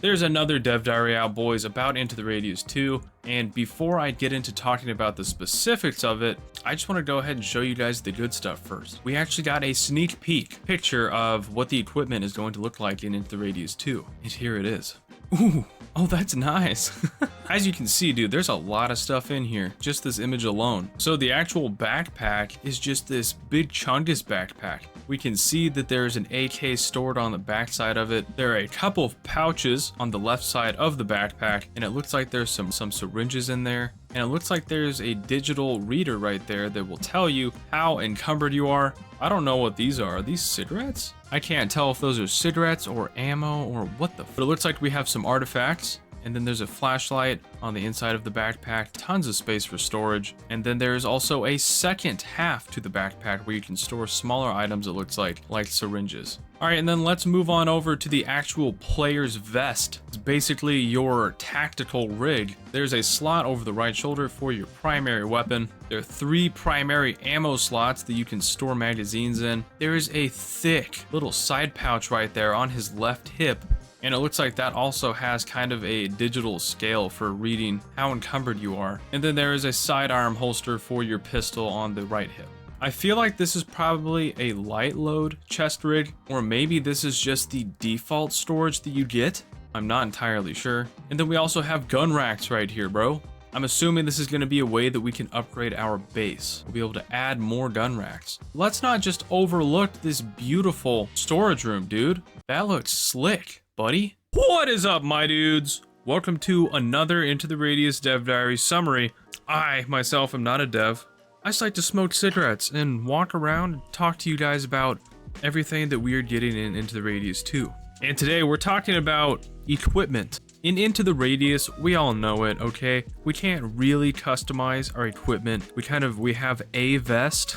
There's another dev diary out, boys, about Into the Radius 2, and before I get into talking about the specifics of it, I just want to go ahead and show you guys the good stuff first. We actually got a sneak peek picture of what the equipment is going to look like in Into the Radius 2, and here it is. Ooh, oh, that's nice. As you can see, dude, there's a lot of stuff in here, just this image alone. So the actual backpack is just this big chungus backpack. We can see that there's an AK stored on the backside of it. There are a couple of pouches on the left side of the backpack, and it looks like there's some syringes in there. And it looks like there's a digital reader right there that will tell you how encumbered you are. I don't know what these are. Are these cigarettes? I can't tell if those are cigarettes or ammo or what the f. But it looks like we have some artifacts. And then there's a flashlight on the inside of the backpack, tons of space for storage. And then there's also a second half to the backpack where you can store smaller items, it looks like syringes. All right, and then let's move on over to the actual player's vest. It's basically your tactical rig. There's a slot over the right shoulder for your primary weapon. There are 3 primary ammo slots that you can store magazines in. There is a thick little side pouch right there on his left hip. And it looks like that also has kind of a digital scale for reading how encumbered you are. And then there is a sidearm holster for your pistol on the right hip. I feel like this is probably a light load chest rig, or maybe this is just the default storage that you get. I'm not entirely sure. And then we also have gun racks right here, bro. I'm assuming this is going to be a way that we can upgrade our base. We'll be able to add more gun racks. Let's not just overlook this beautiful storage room, dude. That looks slick, buddy. What is up, my dudes? Welcome to another Into the Radius Dev Diary summary. I, myself, am not a dev. I just like to smoke cigarettes and walk around and talk to you guys about everything that we are getting in Into the Radius 2. And today we're talking about equipment. In Into the Radius, we all know it, okay? We can't really customize our equipment. We have a vest.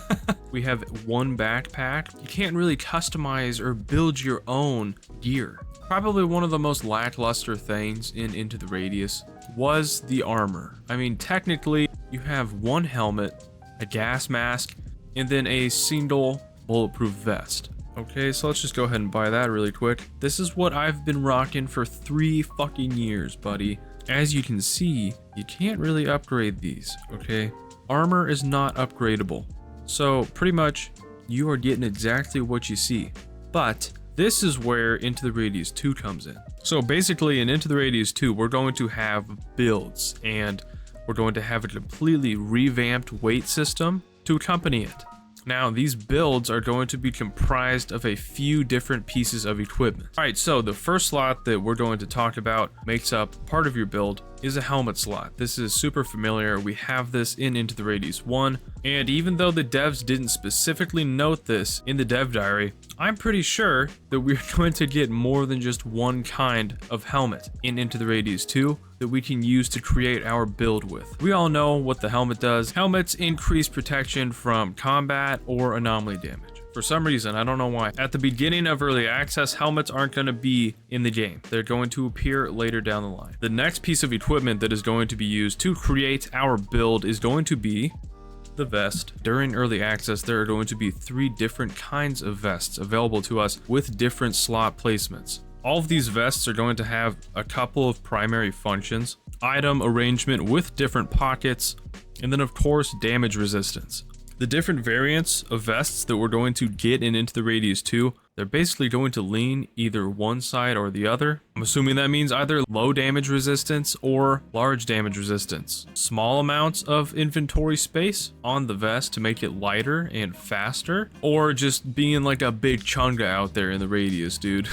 We have one backpack. You can't really customize or build your own gear. Probably one of the most lackluster things in Into the Radius was the armor. I mean, technically, you have one helmet, a gas mask, and then a single bulletproof vest. Okay, so let's just go ahead and buy that really quick. This is what I've been rocking for 3 fucking years, buddy. As you can see, you can't really upgrade these, okay? Armor is not upgradable. So pretty much, you are getting exactly what you see. But this is where Into the Radius 2 comes in. So basically in Into the Radius 2, we're going to have builds, and we're going to have a completely revamped weight system to accompany it. Now, these builds are going to be comprised of a few different pieces of equipment. All right, so the first slot that we're going to talk about makes up part of your build is a helmet slot. This is super familiar. We have this in Into the Radius 1, and even though the devs didn't specifically note this in the dev diary, I'm pretty sure that we're going to get more than just one kind of helmet in Into the Radius 2 that we can use to create our build with. We all know what the helmet does. Helmets increase protection from combat or anomaly damage. For some reason, I don't know why. At the beginning of early access, helmets aren't going to be in the game. They're going to appear later down the line. The next piece of equipment that is going to be used to create our build is going to be the vest. During early access, there are going to be 3 different kinds of vests available to us with different slot placements. All of these vests are going to have a couple of primary functions: item arrangement with different pockets, and then of course damage resistance. The different variants of vests that we're going to get in Into the Radius 2, they're basically going to lean either one side or the other. I'm assuming that means either low damage resistance or large damage resistance. Small amounts of inventory space on the vest to make it lighter and faster, or just being like a big chunga out there in the Radius, dude.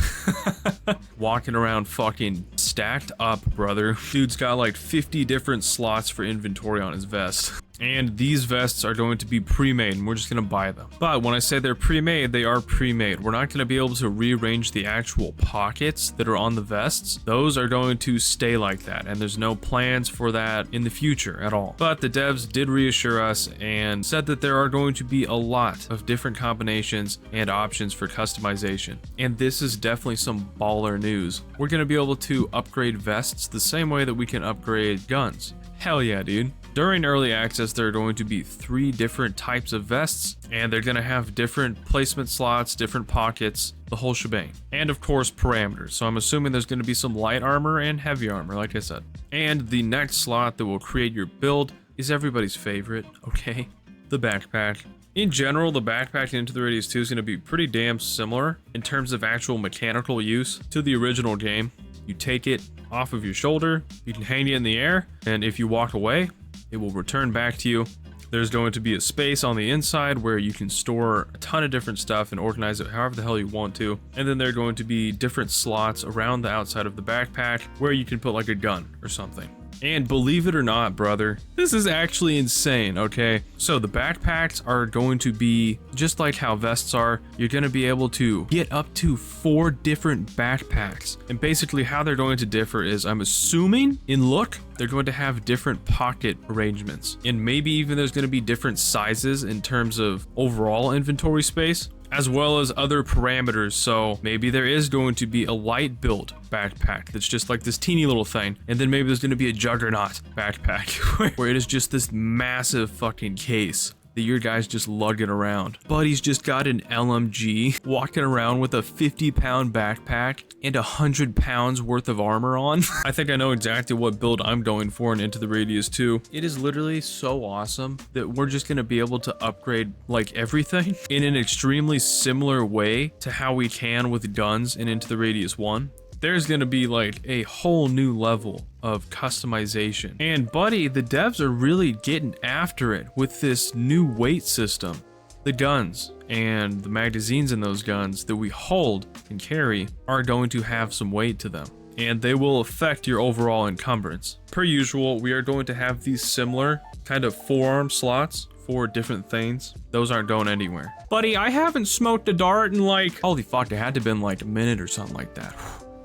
Walking around fucking stacked up, brother. Dude's got like 50 different slots for inventory on his vest. And these vests are going to be pre-made, and we're just going to buy them. But when I say they're pre-made, they are pre-made. We're not going to be able to rearrange the actual pockets that are on the vests. Those are going to stay like that, and there's no plans for that in the future at all. But the devs did reassure us and said that there are going to be a lot of different combinations and options for customization. And this is definitely some baller news. We're going to be able to upgrade vests the same way that we can upgrade guns. Hell yeah, dude. During early access, there are going to be 3 different types of vests, and they're going to have different placement slots, different pockets, the whole shebang. And of course, parameters. So I'm assuming there's going to be some light armor and heavy armor, like I said. And the next slot that will create your build is everybody's favorite, okay? The backpack. In general, the backpack Into the Radius 2 is going to be pretty damn similar in terms of actual mechanical use to the original game. You take it off of your shoulder, you can hang it in the air, and if you walk away, it will return back to you. There's going to be a space on the inside where you can store a ton of different stuff and organize it however the hell you want to. And then there are going to be different slots around the outside of the backpack where you can put like a gun or something. And believe it or not, brother, this is actually insane, okay? So the backpacks are going to be just like how vests are. You're going to be able to get up to 4 different backpacks. And basically how they're going to differ is, I'm assuming in look, they're going to have different pocket arrangements. And maybe even there's going to be different sizes in terms of overall inventory space, as well as other parameters. So maybe there is going to be a light build backpack that's just like this teeny little thing, and then maybe there's going to be a juggernaut backpack where it is just this massive fucking case that your guy's just lugging around. Buddy's just got an LMG walking around with a 50-pound backpack and 100 pounds worth of armor on. I think I know exactly what build I'm going for in Into the Radius 2. It is literally so awesome that we're just going to be able to upgrade like everything in an extremely similar way to how we can with guns in Into the Radius 1. There's going to be like a whole new level of customization. And buddy, the devs are really getting after it with this new weight system. The guns and the magazines in those guns that we hold and carry are going to have some weight to them, and they will affect your overall encumbrance. Per usual, we are going to have these similar kind of forearm slots for different things. Those aren't going anywhere. Buddy, I haven't smoked a dart in like, holy fuck, it had to have been like a minute or something like that.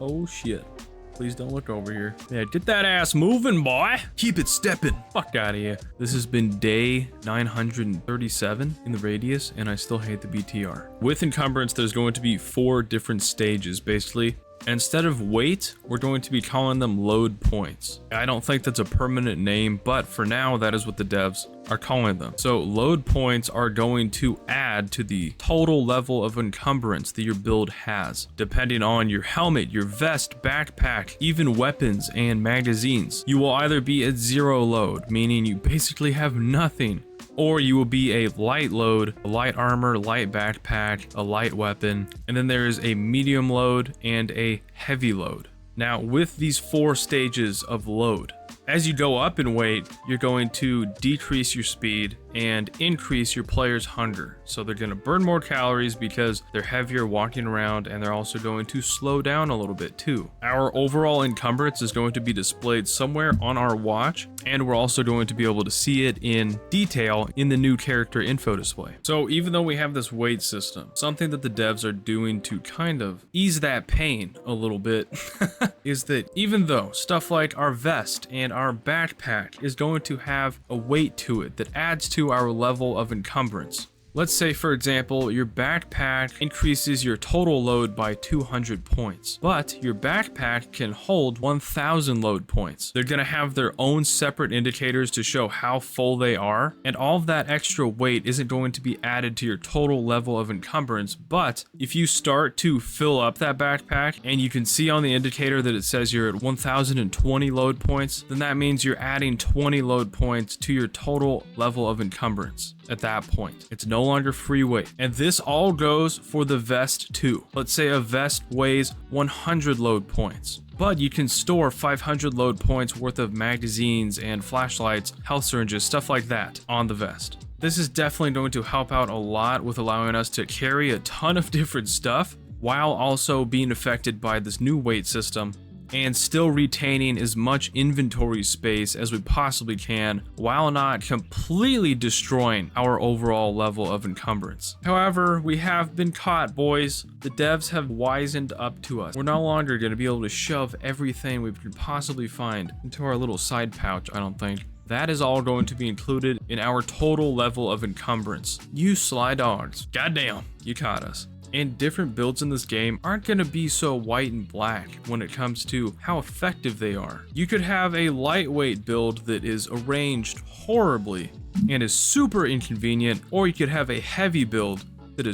Oh shit. Please don't look over here. Yeah, get that ass moving, boy. Keep it stepping. Fuck out of here. This has been day 937 in the Radius, and I still hate the BTR. With encumbrance, there's going to be 4 different stages, basically. Instead of weight, we're going to be calling them load points. I don't think that's a permanent name, but for now, that is what the devs are calling them. So load points are going to add to the total level of encumbrance that your build has, depending on your helmet, your vest, backpack, even weapons and magazines. You will either be at 0 load, meaning you basically have nothing, or you will be a light load, a light armor, light backpack, a light weapon, and then there is a medium load and a heavy load. Now, with these 4 stages of load, as you go up in weight, you're going to decrease your speed and increase your player's hunger. So they're going to burn more calories because they're heavier walking around, and they're also going to slow down a little bit too. Our overall encumbrance is going to be displayed somewhere on our watch, and we're also going to be able to see it in detail in the new character info display. So even though we have this weight system, something that the devs are doing to kind of ease that pain a little bit is that even though stuff like our vest and our backpack is going to have a weight to it that adds to our level of encumbrance. Let's say, for example, your backpack increases your total load by 200 points, but your backpack can hold 1,000 load points. They're going to have their own separate indicators to show how full they are, and all of that extra weight isn't going to be added to your total level of encumbrance. But if you start to fill up that backpack and you can see on the indicator that it says you're at 1,020 load points, then that means you're adding 20 load points to your total level of encumbrance. At that point, it's no longer free weight. And this all goes for the vest too. Let's say a vest weighs 100 load points, but you can store 500 load points worth of magazines and flashlights, health syringes, stuff like that on the vest. This is definitely going to help out a lot with allowing us to carry a ton of different stuff while also being affected by this new weight system, and still retaining as much inventory space as we possibly can while not completely destroying our overall level of encumbrance. However, we have been caught, boys. The devs have wisened up to us. We're no longer going to be able to shove everything we could possibly find into our little side pouch, I don't think. That is all going to be included in our total level of encumbrance. You sly dogs. Goddamn, you caught us. and different builds in this game aren't going to be so white and black when it comes to how effective they are. You could have a lightweight build that is arranged horribly and is super inconvenient, or you could have a heavy build that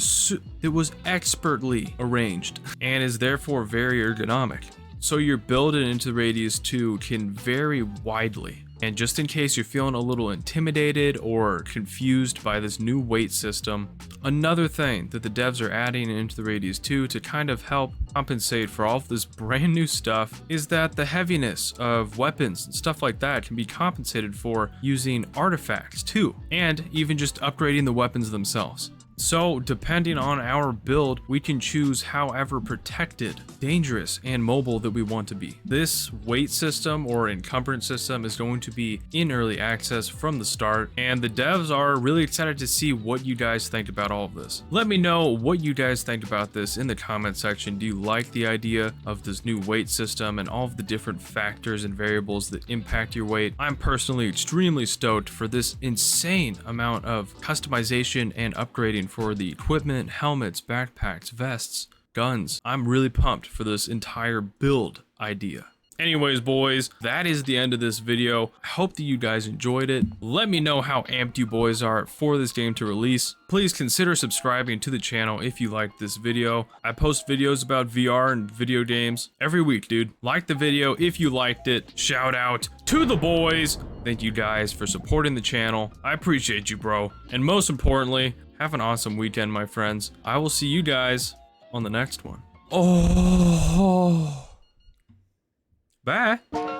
was expertly arranged and is therefore very ergonomic. So your build into the Radius 2 can vary widely. And just in case you're feeling a little intimidated or confused by this new weight system, another thing that the devs are adding into the Radius 2 to kind of help compensate for all of this brand new stuff is that the heaviness of weapons and stuff like that can be compensated for using artifacts too, and even just upgrading the weapons themselves. So, depending on our build, we can choose however protected, dangerous, and mobile that we want to be. This weight system or encumbrance system is going to be in early access from the start, and the devs are really excited to see what you guys think about all of this. Let me know what you guys think about this in the comment section. Do you like the idea of this new weight system and all of the different factors and variables that impact your weight? I'm personally extremely stoked for this insane amount of customization and upgrading for the equipment, helmets, backpacks, vests, guns. I'm really pumped for this entire build idea. Anyways, boys, that is the end of this video. I hope that you guys enjoyed it. Let me know how amped you boys are for this game to release. Please consider subscribing to the channel if you liked this video. I post videos about VR and video games every week, dude. Like the video if you liked it. Shout out to the boys. Thank you guys for supporting the channel. I appreciate you, bro. And most importantly, have an awesome weekend, my friends. I will see you guys on the next one. Oh. Bye.